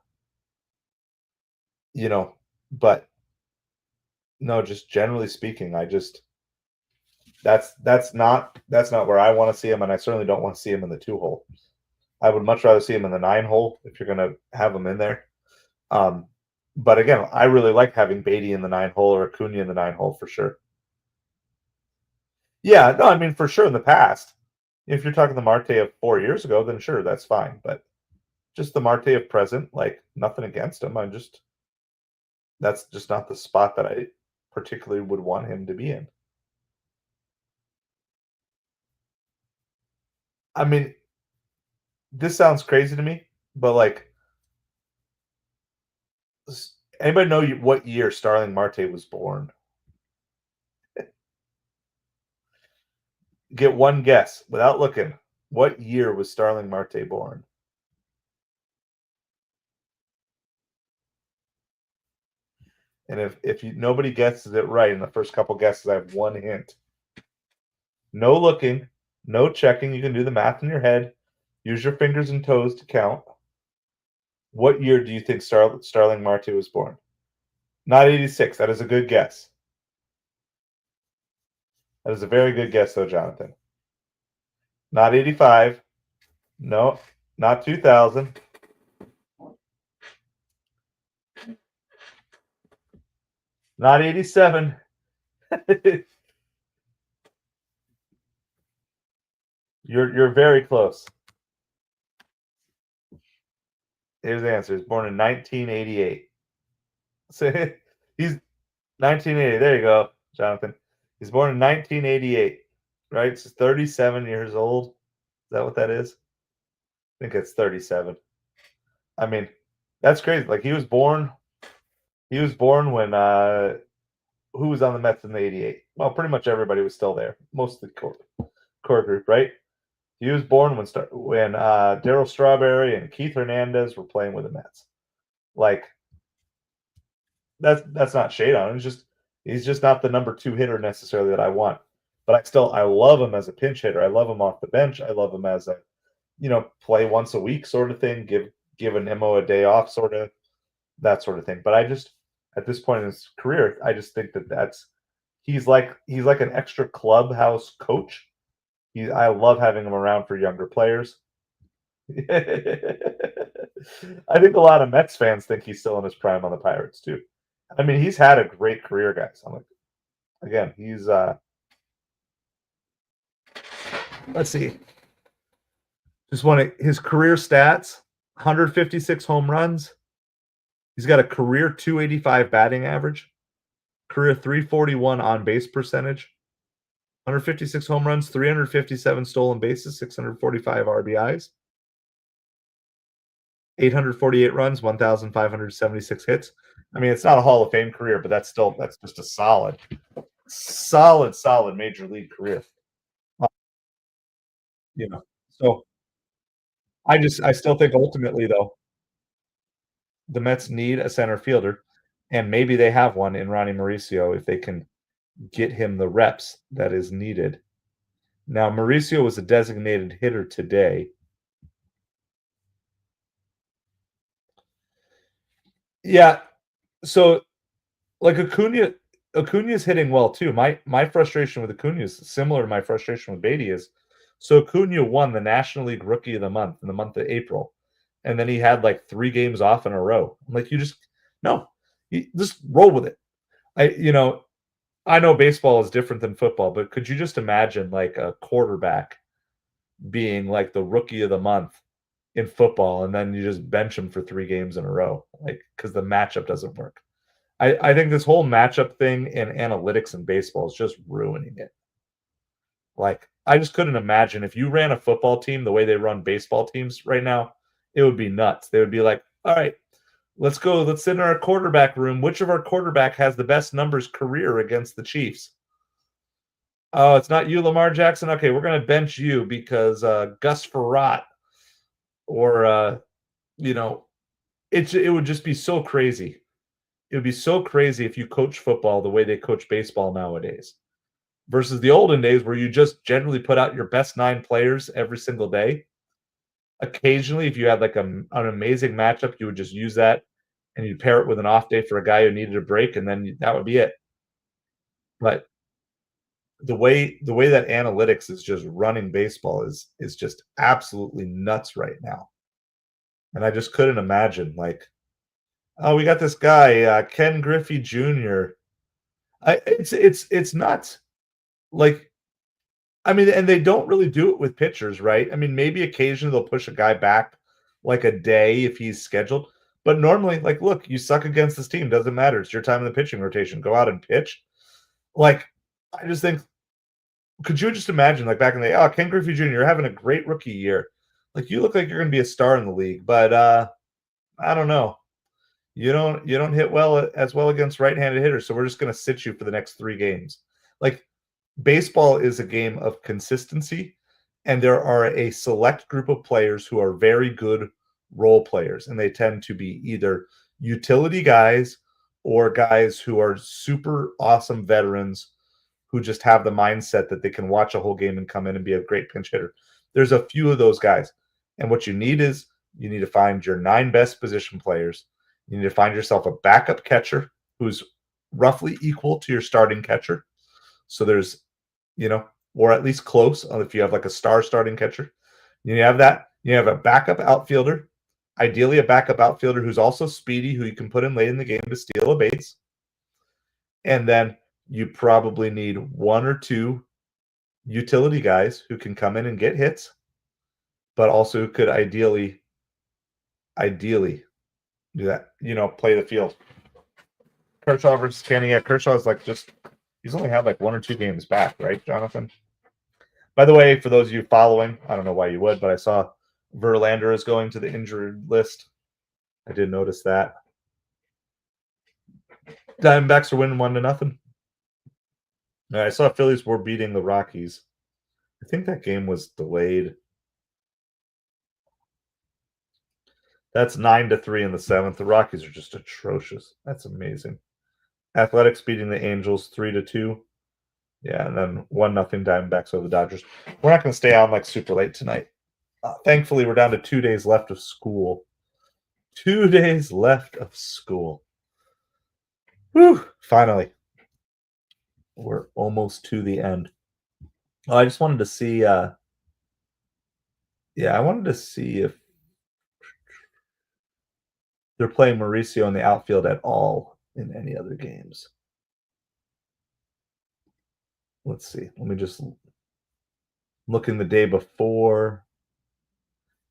But no, just generally speaking, I just that's not where I want to see him, and I certainly don't want to see him in the 2 hole. I would much rather see him in the 9 hole if you're going to have him in there. Um, but again, I really like having Baty in the 9 hole or Acuna in the 9 hole for sure. Yeah, no, I mean for sure in the past. If you're talking the Marte of 4 years ago, then sure, that's fine. But just the Marte of present, like nothing against him. That's just not the spot that I particularly would want him to be in. I mean, this sounds crazy to me, but like, anybody know what year Starling Marte was born? Get one guess without looking. What year was Starling Marte born? And if nobody guesses it right in the first couple guesses, I have one hint. No looking, no checking. You can do the math in your head. Use your fingers and toes to count. What year do you think Starling Marte was born? Not 86. That is a good guess. That is a very good guess, though, Jonathan. Not 85. No, not 2000. Not 87. You're very close. Here's the answer. He's born in 1988. So he's 1980. There you go, Jonathan. He's born in 1988. Right? So 37 years old. Is that what that is? I think it's 37. I mean, that's crazy. Like he was born when who was on the Mets in the 88? well, pretty much everybody was still there. Most of the core group, right? He was born when Daryl Strawberry and Keith Hernandez were playing with the Mets. Like that's not shade on him. He's just not the number two hitter necessarily that I want. But I love him as a pinch hitter. I love him off the bench. I love him as a play once a week sort of thing. Give an MO a day off sort of that sort of thing. But I just at this point in his career, I just think that's he's like an extra clubhouse coach. I love having him around for younger players. I think a lot of Mets fans think he's still in his prime on the Pirates too. I mean, he's had a great career, guys. I'm like, again, he's let's see, just want his career stats: 156 home runs. He's got a career 285 batting average, career 341 on base percentage, 156 home runs, 357 stolen bases, 645 RBIs, 848 runs, 1,576 hits. I mean, it's not a Hall of Fame career, but that's just a solid major league career. So I still think ultimately though, the Mets need a center fielder, and maybe they have one in Ronnie Mauricio if they can get him the reps that is needed. Now, Mauricio was a designated hitter today. Yeah, so like Acuna's hitting well too. My frustration with Acuna is similar to my frustration with Baty is so Acuna won the National League Rookie of the Month in the month of April, and then he had like 3 games off in a row. I'm like, you just roll with it. I know baseball is different than football, but could you just imagine like a quarterback being like the Rookie of the Month in football, and then you just bench him for 3 games in a row, like because the matchup doesn't work. I think this whole matchup thing and analytics in baseball is just ruining it. Like, I just couldn't imagine if you ran a football team the way they run baseball teams right now, it would be nuts. They would be like, all right, let's go. Let's sit in our quarterback room. Which of our quarterback has the best numbers career against the Chiefs? Oh, it's not you, Lamar Jackson. Okay, we're going to bench you because Gus Frerotte or, you know, it would just be so crazy. It would be so crazy if you coach football the way they coach baseball nowadays versus the olden days where you just generally put out your best 9 players every single day. Occasionally, if you had like an amazing matchup, you would just use that and you'd pair it with an off day for a guy who needed a break, and then that would be it. But the way that analytics is just running baseball is just absolutely nuts right now. And I just couldn't imagine like, oh, we got this guy, Ken Griffey Jr. It's nuts. Like, I mean, and they don't really do it with pitchers, right? I mean, maybe occasionally they'll push a guy back like a day if he's scheduled. But normally, like, look, you suck against this team, doesn't matter. It's your time in the pitching rotation. Go out and pitch. Like, I just think, could you just imagine, like back in the day, oh, Ken Griffey Jr., you're having a great rookie year. Like, you look like you're going to be a star in the league, but I don't know. You don't hit as well against right-handed hitters, so we're just going to sit you for the next 3 games. Like, baseball is a game of consistency, and there are a select group of players who are very good role players, and they tend to be either utility guys or guys who are super awesome veterans who just have the mindset that they can watch a whole game and come in and be a great pinch hitter. There's a few of those guys. And what you need is you need to find your 9 best position players. You need to find yourself a backup catcher who's roughly equal to your starting catcher. So there's, or at least close if you have like a star starting catcher. You have that. You have a backup outfielder, ideally a backup outfielder who's also speedy, who you can put in late in the game to steal a base. And then you probably need 1 or 2 utility guys who can come in and get hits, but also could ideally do that, play the field. Kershaw versus Kenny. Yeah, Kershaw's like he's only had like 1 or 2 games back, right, Jonathan? By the way, for those of you following, I don't know why you would, but I saw Verlander is going to the injured list. I did notice that. Diamondbacks are winning 1-0. I saw Phillies were beating the Rockies. I think that game was delayed. That's 9-3 in the seventh. The Rockies are just atrocious. That's amazing. Athletics beating the Angels 3-2. Yeah, and then 1-0 Diamondbacks over the Dodgers. We're not going to stay on like super late tonight. Thankfully, we're down to 2 days left of school. 2 days left of school. Whew, finally. We're almost to the end. Oh, I just wanted to see. Yeah, I wanted to see if they're playing Mauricio in the outfield at all in any other games. Let's see. Let me just look in the day before.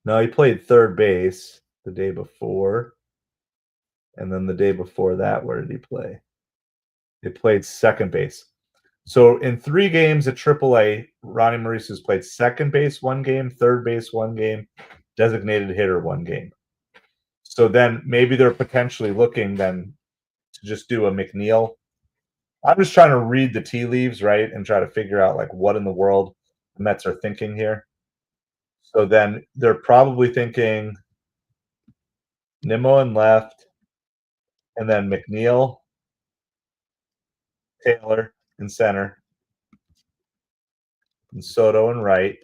No, he played third base the day before. And then the day before that, where did he play? He played second base. So in 3 games at AAA, Ronnie Mauricio's played second base 1 game, third base 1 game, designated hitter 1 game. So then maybe they're potentially looking then to just do a McNeil. I'm just trying to read the tea leaves, right, and try to figure out like what in the world the Mets are thinking here. So then they're probably thinking Nimmo in left, and then McNeil, Taylor in center, and Soto in right.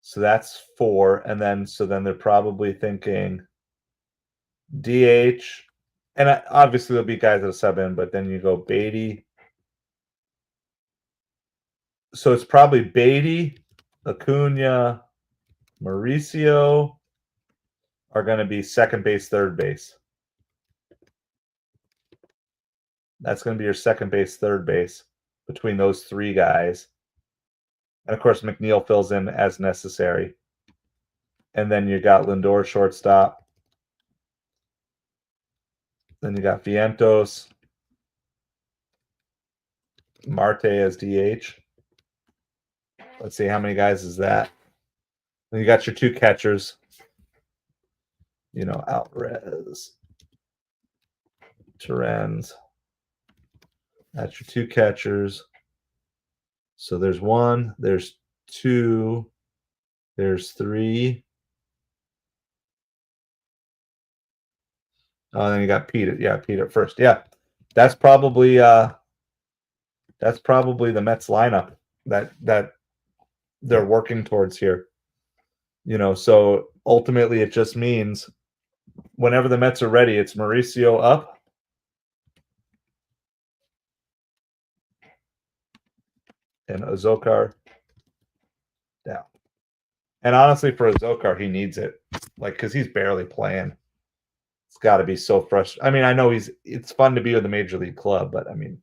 So that's 4, and then they're probably thinking DH, and obviously there'll be guys that sub in, but then you go Baty. So it's probably Baty, Acuna, Mauricio are going to be second base, third base. That's going to be your second base, third base between those 3 guys. And of course, McNeil fills in as necessary. And then you got Lindor shortstop. Then you got Vientos, Marte as DH. Let's see, how many guys is that? Then you got your 2 catchers. Alvarez, Terens. That's your 2 catchers. So there's 1, there's 2, there's 3. Oh, then you got Pete. Yeah, Pete at first. Yeah, that's probably the Mets lineup that they're working towards here. So ultimately it just means whenever the Mets are ready, it's Mauricio up. And Azokar down. And honestly, for Azokar, he needs it. Because he's barely playing. It's got to be so frustrating. I mean, I know it's fun to be with a major league club, but I mean,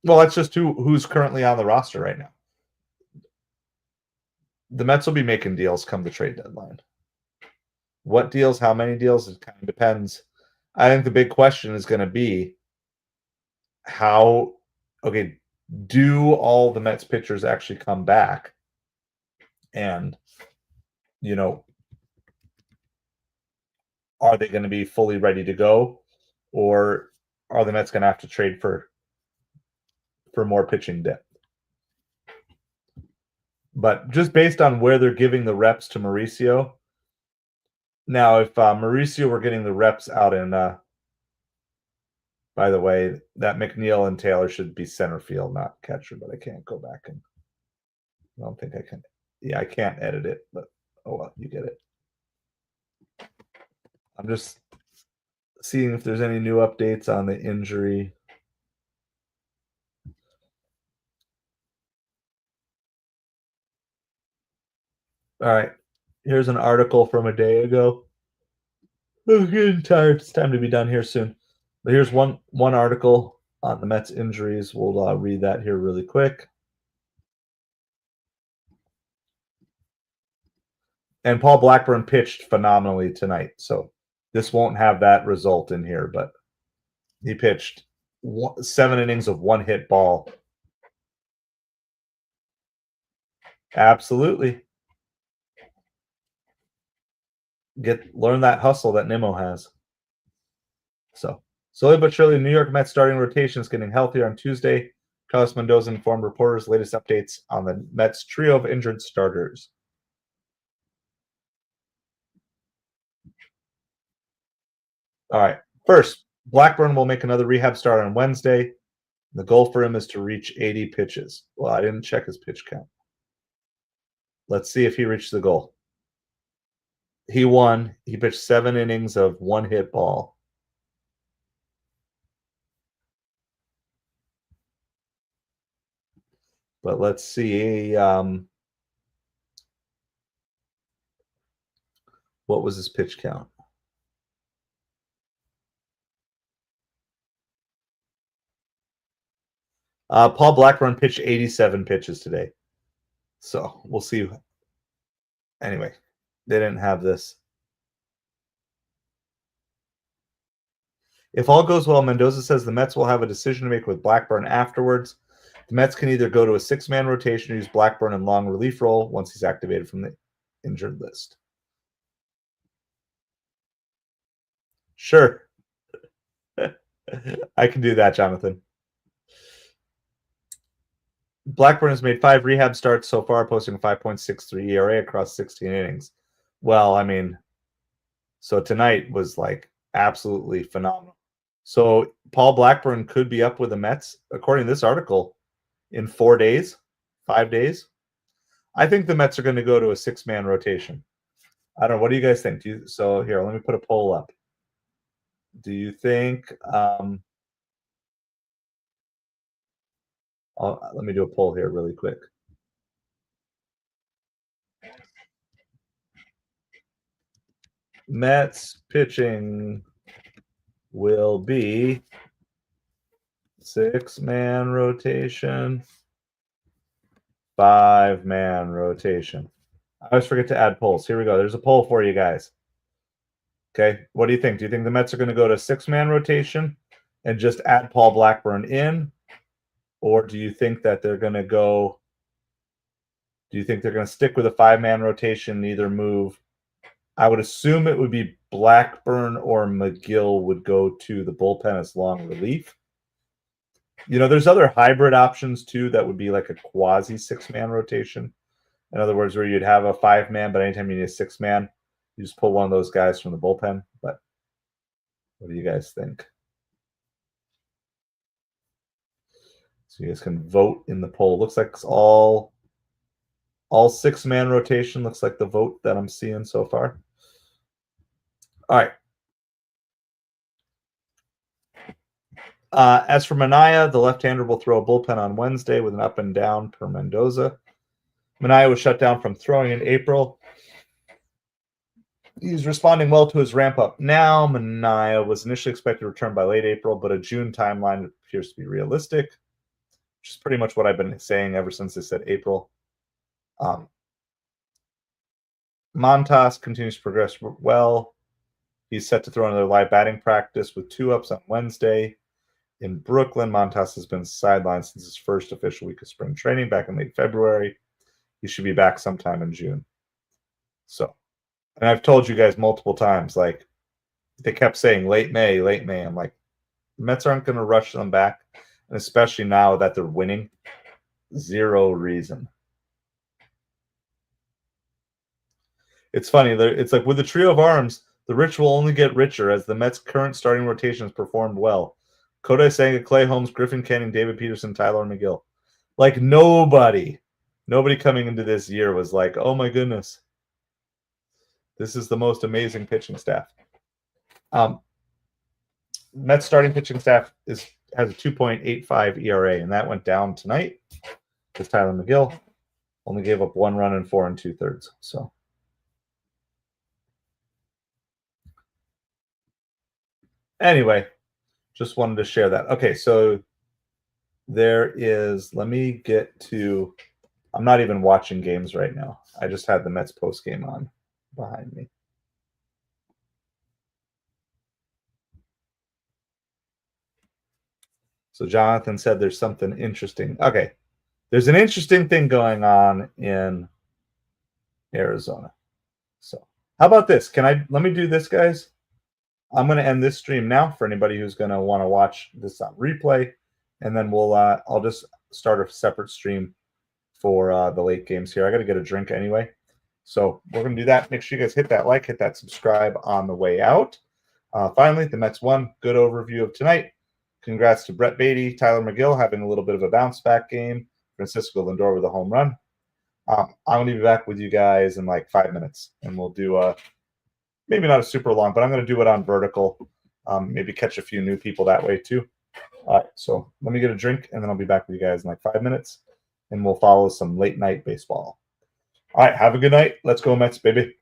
well, that's just who's currently on the roster right now. The Mets will be making deals come the trade deadline. What deals, how many deals, it kind of depends. I think the big question is going to be do all the Mets pitchers actually come back? And, are they going to be fully ready to go? Or are the Mets going to have to trade for more pitching depth? But just based on where they're giving the reps to Mauricio. Now, if Mauricio were getting the reps out in, by the way, that McNeil and Taylor should be center field, not catcher, but I can't go back and I don't think I can. Yeah, I can't edit it, but oh well, you get it. I'm just seeing if there's any new updates on the injury. All right. Here's an article from a day ago. I'm getting tired. It's time to be done here soon. But here's one article on the Mets injuries. We'll read that here really quick. And Paul Blackburn pitched phenomenally tonight. So this won't have that result in here, but he pitched 7 innings of 1 hit ball. Absolutely. Learn that hustle that Nimmo has. So slowly but surely, New York Mets starting rotation is getting healthier on Tuesday. Carlos Mendoza informed reporters latest updates on the Mets trio of injured starters. All right. First, Blackburn will make another rehab start on Wednesday. The goal for him is to reach 80 pitches. Well, I didn't check his pitch count. Let's see if he reached the goal. He won. He pitched 7 innings of one hit ball. But let's see. What was his pitch count? Paul Blackburn pitched 87 pitches today. So we'll see. Anyway, they didn't have this. If all goes well, Mendoza says the Mets will have a decision to make with Blackburn afterwards. The Mets can either go to a 6-man rotation or use Blackburn in long relief role once he's activated from the injured list. Sure. I can do that, Jonathan. Blackburn has made 5 rehab starts so far, posting a 5.63 ERA across 16 innings. Well, I mean, so tonight was like absolutely phenomenal. So Paul Blackburn could be up with the Mets, according to this article, in 4 days, 5 days. I think the Mets are going to go to a 6-man rotation. I don't know. What do you guys think? So here, let me put a poll up. Do you think? Let me do a poll here really quick. Mets pitching will be 6-man rotation, 5-man rotation. I always forget to add polls. Here we go. There's a poll for you guys. Okay. What do you think? Do you think the Mets are going to go to 6-man rotation and just add Paul Blackburn in? Or do you think that they're going to go? Do you think they're going to stick with a 5-man rotation, neither move? I would assume it would be Blackburn or McGill would go to the bullpen as long relief. You know, there's other hybrid options too that would be like a quasi 6-man rotation. In other words, where you'd have a 5-man, but anytime you need a 6-man, you just pull one of those guys from the bullpen. But what do you guys think? So you guys can vote in the poll. Looks like it's all 6-man rotation. Looks like the vote that I'm seeing so far. All right. As for Manaea, the left-hander will throw a bullpen on Wednesday with an up and down per Mendoza. Manaea was shut down from throwing in April. He's responding well to his ramp-up now. Manaea was initially expected to return by late April, but a June timeline appears to be realistic, which is pretty much what I've been saying ever since they said April. Montas continues to progress well. He's set to throw another live batting practice with 2 ups on Wednesday. In Brooklyn, Montas has been sidelined since his first official week of spring training back in late February. He should be back sometime in June. So, and I've told you guys multiple times, like, they kept saying late May, late May. I'm like, the Mets aren't going to rush them back, and especially now that they're winning. Zero reason. It's funny. It's like with the trio of arms, the rich will only get richer as the Mets' current starting rotation has performed well. Kodai Senga, Clay Holmes, Griffin Canning, David Peterson, Tyler McGill. Like nobody coming into this year was like, oh my goodness, this is the most amazing pitching staff. Mets starting pitching staff has a 2.85 ERA, and that went down tonight because Tyler McGill only gave up 1 run in 4 2/3. So anyway, just wanted to share that. Okay, so there is, let me get to, I'm not even watching games right now. I just had the Mets post game on behind me. So Jonathan said there's something interesting. Okay, there's an interesting thing going on in Arizona. So How about this? Let me do this, guys. I'm going to end this stream now for anybody who's going to want to watch this on replay, and then I'll just start a separate stream for the late games here. I got to get a drink anyway, so we're going to do that. Make sure you guys hit that like, hit that subscribe on the way out. Finally, the Mets won. Good overview of tonight. Congrats to Brett Baty, Tyler McGill having a little bit of a bounce back game. Francisco Lindor with a home run. I'm going to be back with you guys in like 5 minutes, and we'll do maybe not a super long, but I'm going to do it on vertical. Maybe catch a few new people that way too. All right, so let me get a drink, and then I'll be back with you guys in like 5 minutes, and we'll follow some late night baseball. All right, have a good night. Let's go Mets, baby.